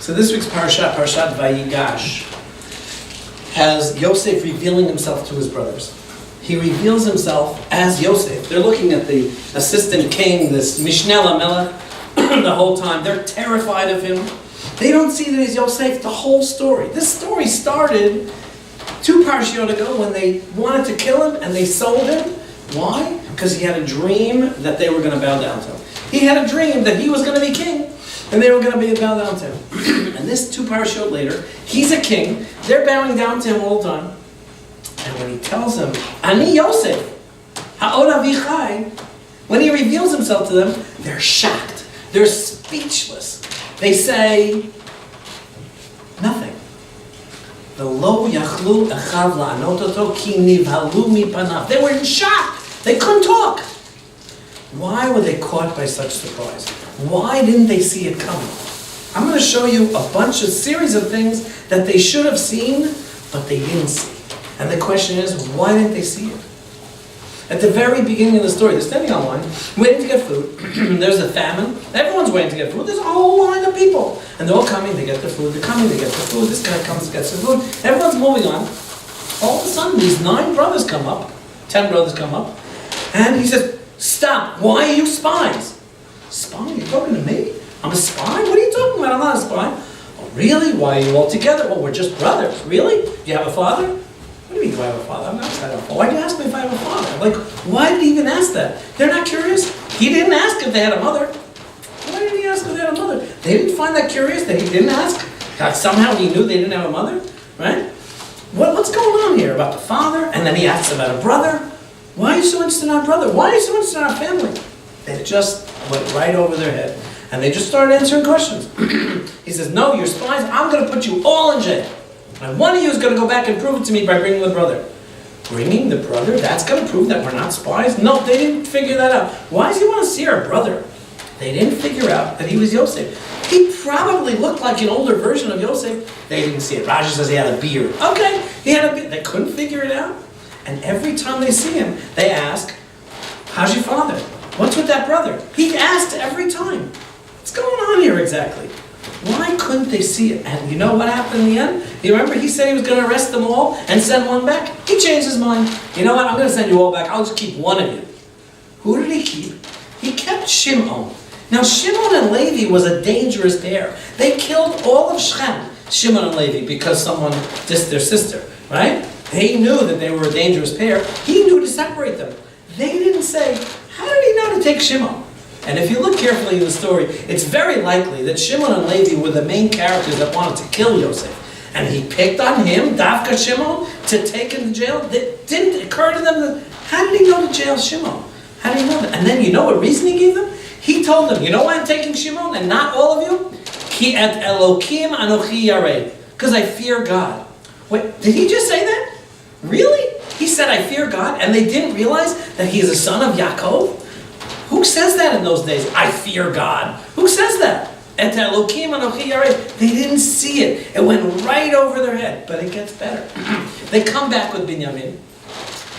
So this week's Parashat Vayigash, has Yosef revealing himself to his brothers. He reveals himself as Yosef. They're looking at the assistant king, this Mishneh Lamelech, the whole time. They're terrified of him. They don't see that he's Yosef the whole story. This story started 2 parashiyot ago when they wanted to kill him and they sold him. Why? Because he had a dream that they were going to bow down to him. He had a dream that he was going to be king and they were going to be bow down to him. And this 2 parashiyot later, he's a king. They're bowing down to him all the time. And when he tells them, Ani Yosef, Ha'od Avichai, when he reveals himself to them, they're shocked. They're speechless. They say nothing. They were in shock. They couldn't talk. Why were they caught by such surprise? Why didn't they see it coming? I'm going to show you a series of things that they should have seen, but they didn't see. And the question is, why didn't they see it? At the very beginning of the story, they're standing on line, waiting to get food. There's a famine. Everyone's waiting to get food. There's a whole line of people. And they're all coming, they get the food. They're coming, they get the food. This guy comes, gets the food. Everyone's moving on. All of a sudden, these 9 brothers come up. 10 brothers come up. And he says, stop. Why are you spies? Spy? You're talking to me? I'm a spy? What are you talking about? I'm not a spy. Oh, really? Why are you all together? Well, we're just brothers. Really? Do you have a father? What do you mean, do I have a father? I'm not saying I have a father. Why did you ask me if I have a father? Like, why did he even ask that? They're not curious. He didn't ask if they had a mother. Why didn't he ask if they had a mother? They didn't find that curious that he didn't ask? Somehow he knew they didn't have a mother? Right? What's going on here about the father? And then he asks about a brother. Why are you so interested in our brother? Why are you so interested in our family? It just went right over their head. And they just started answering questions. He says, no, you're spies. I'm going to put you all in jail. And one of you is going to go back and prove it to me by bringing the brother. Bringing the brother? That's going to prove that we're not spies? No, they didn't figure that out. Why does he want to see our brother? They didn't figure out that he was Yosef. He probably looked like an older version of Yosef. They didn't see it. Rashi says he had a beard. Okay, he had a beard. They couldn't figure it out. And every time they see him, they ask, how's your father? What's with that brother? He asked every time. What's going on here exactly? Why couldn't they see it? And you know what happened in the end? You remember he said he was going to arrest them all and send one back? He changed his mind. You know what? I'm going to send you all back. I'll just keep one of you. Who did he keep? He kept Shimon. Now Shimon and Levi was a dangerous pair. They killed all of Shechem, Shimon and Levi, because someone dissed their sister. Right? He knew that they were a dangerous pair. He knew to separate them. They didn't say, how did he know to take Shimon? And if you look carefully in the story, it's very likely that Shimon and Levi were the main characters that wanted to kill Yosef. And he picked on him, Davka Shimon, to take him to jail. It didn't occur to them that, how did he know to jail Shimon? How did he know that? And then you know what reason he gave them? He told them, you know why I'm taking Shimon and not all of you? Ki et Elokim anochi yared. Because I fear God. Wait, did he just say that? Really? He said, I fear God, and they didn't realize that he is a son of Yaakov? Who says that in those days? I fear God. Who says that? Et Elokim anochi yared. They didn't see it. It went right over their head. But it gets better. They come back with Binyamin,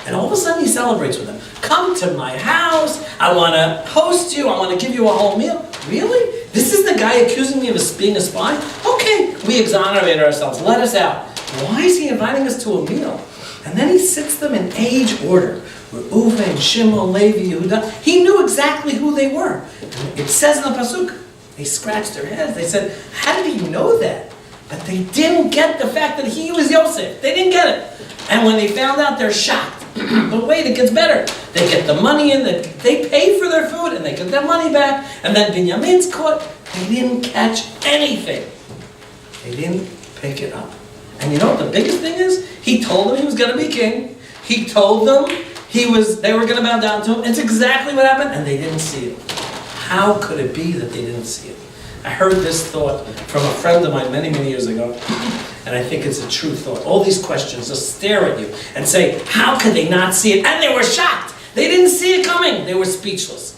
and all of a sudden he celebrates with them. Come to my house. I want to host you. I want to give you a whole meal. Really? This is the guy accusing me of being a spy? Okay, we exonerate ourselves. Let us out. Why is he inviting us to a meal? And then he sits them in age order. Reuven, Shimon, Levi, Yehuda. He knew exactly who they were. It says in the Pasuk, they scratched their heads. They said, how did he know that? But they didn't get the fact that he was Yosef. They didn't get it. And when they found out, they're shocked. But wait, it gets better. They get the money in, they pay for their food, and they get their money back. And then Binyamin's caught. They didn't catch anything. They didn't pick it up. And you know what the biggest thing is? He told them he was going to be king. He told them they were going to bow down to him. It's exactly what happened, and they didn't see it. How could it be that they didn't see it? I heard this thought from a friend of mine many, many years ago, and I think it's a true thought. All these questions just stare at you and say, how could they not see it? And they were shocked. They didn't see it coming. They were speechless.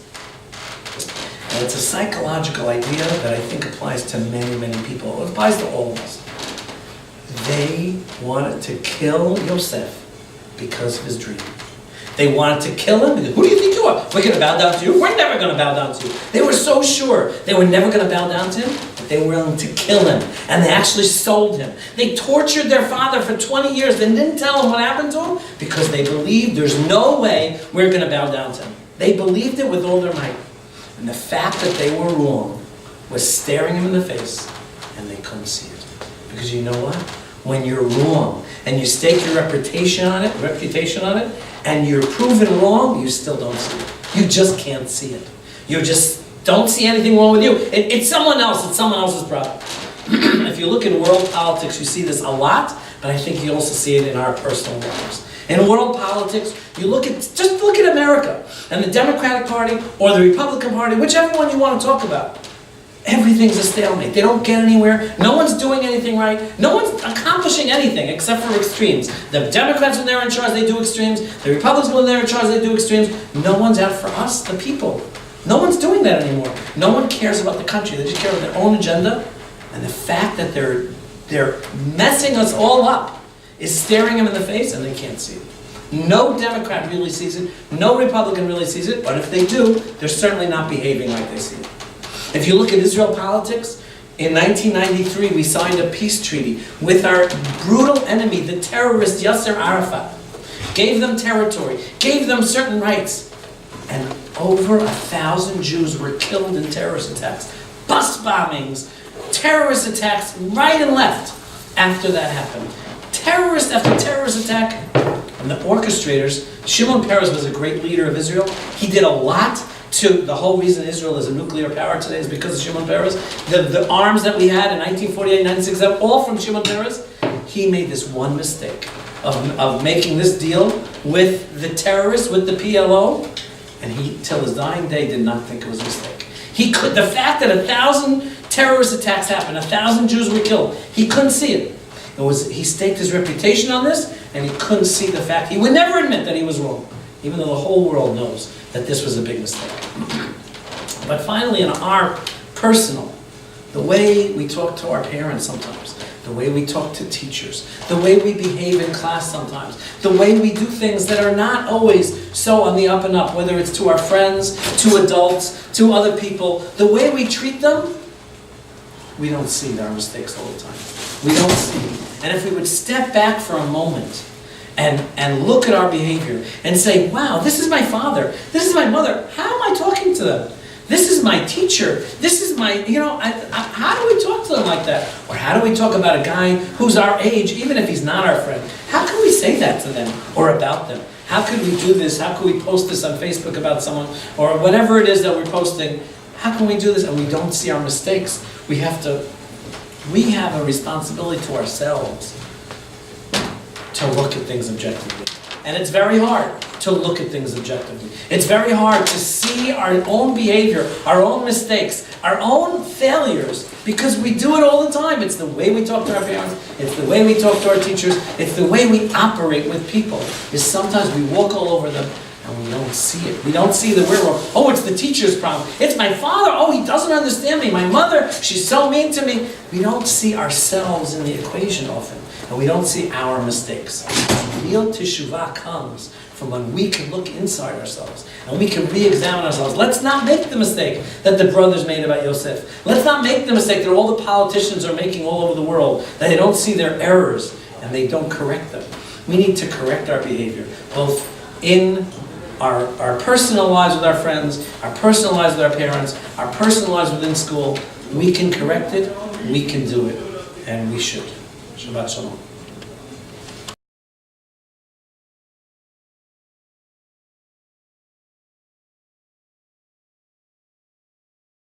And it's a psychological idea that I think applies to many, many people. It applies to all of us. They wanted to kill Yosef because of his dream. They wanted to kill him because, who do you think you are? We're going to bow down to you? We're never going to bow down to you. They were so sure they were never going to bow down to him. they were willing to kill him. And they actually sold him. They tortured their father for 20 years and didn't tell him what happened to him because they believed there's no way we're going to bow down to him. They believed it with all their might. And the fact that they were wrong was staring him in the face, and they couldn't see it. Because you know what? When you're wrong and you stake your reputation on it, and you're proven wrong, you still don't see it. You just can't see it. You just don't see anything wrong with you. It's someone else. It's someone else's problem. If you look in world politics, you see this a lot, but I think you also see it in our personal lives. In world politics, just look at America and the Democratic Party or the Republican Party, whichever one you want to talk about. Everything's a stalemate. They don't get anywhere. No one's doing anything right. No one's accomplishing anything except for extremes. The Democrats, when they're in charge, they do extremes. The Republicans, when they're in charge, they do extremes. No one's out for us, the people. No one's doing that anymore. No one cares about the country. They just care about their own agenda. And the fact that they're messing us all up is staring them in the face, and they can't see it. No Democrat really sees it. No Republican really sees it. But if they do, they're certainly not behaving like they see it. If you look at Israel politics, in 1993 we signed a peace treaty with our brutal enemy, the terrorist Yasser Arafat. Gave them territory, gave them certain rights. And over 1,000 Jews were killed in terrorist attacks. Bus bombings, terrorist attacks right and left after that happened. Terrorist after terrorist attack. And the orchestrators, Shimon Peres was a great leader of Israel. He did a lot. The whole reason Israel is a nuclear power today is because of Shimon Peres. The arms that we had in 1948, 1967, all from Shimon Peres. He made this one mistake of making this deal with the terrorists, with the PLO, and he, till his dying day, did not think it was a mistake. The fact that 1,000 terrorist attacks happened, 1,000 Jews were killed, he couldn't see it. He staked his reputation on this, and he couldn't see the fact. He would never admit that he was wrong, even though the whole world knows that this was a big mistake. But finally, in our personal, the way we talk to our parents sometimes, the way we talk to teachers, the way we behave in class sometimes, the way we do things that are not always so on the up and up, whether it's to our friends, to adults, to other people, the way we treat them, we don't see our mistakes all the time. We don't see. And if we would step back for a moment and look at our behavior and say, wow, this is my father, this is my mother, how am I talking to them? This is my teacher, this is my, how do we talk to them like that? Or how do we talk about a guy who's our age, even if he's not our friend? How can we say that to them or about them? How could we do this? How can we post this on Facebook about someone? Or whatever it is that we're posting, how can we do this? And we don't see our mistakes. We have a responsibility to ourselves to look at things objectively. And it's very hard to look at things objectively. It's very hard to see our own behavior, our own mistakes, our own failures, because we do it all the time. It's the way we talk to our parents, it's the way we talk to our teachers, it's the way we operate with people. Is sometimes we walk all over them and we don't see it. We don't see that we're wrong. Oh, it's the teacher's problem. It's my father. Oh, he doesn't understand me. My mother, she's so mean to me. We don't see ourselves in the equation often. And we don't see our mistakes. Real teshuvah comes from when we can look inside ourselves and we can re-examine ourselves. Let's not make the mistake that the brothers made about Yosef. Let's not make the mistake that all the politicians are making all over the world, that they don't see their errors and they don't correct them. We need to correct our behavior, both in our personal lives with our friends, our personal lives with our parents, our personal lives within school. We can correct it, we can do it, and we should. Shabbat Shalom.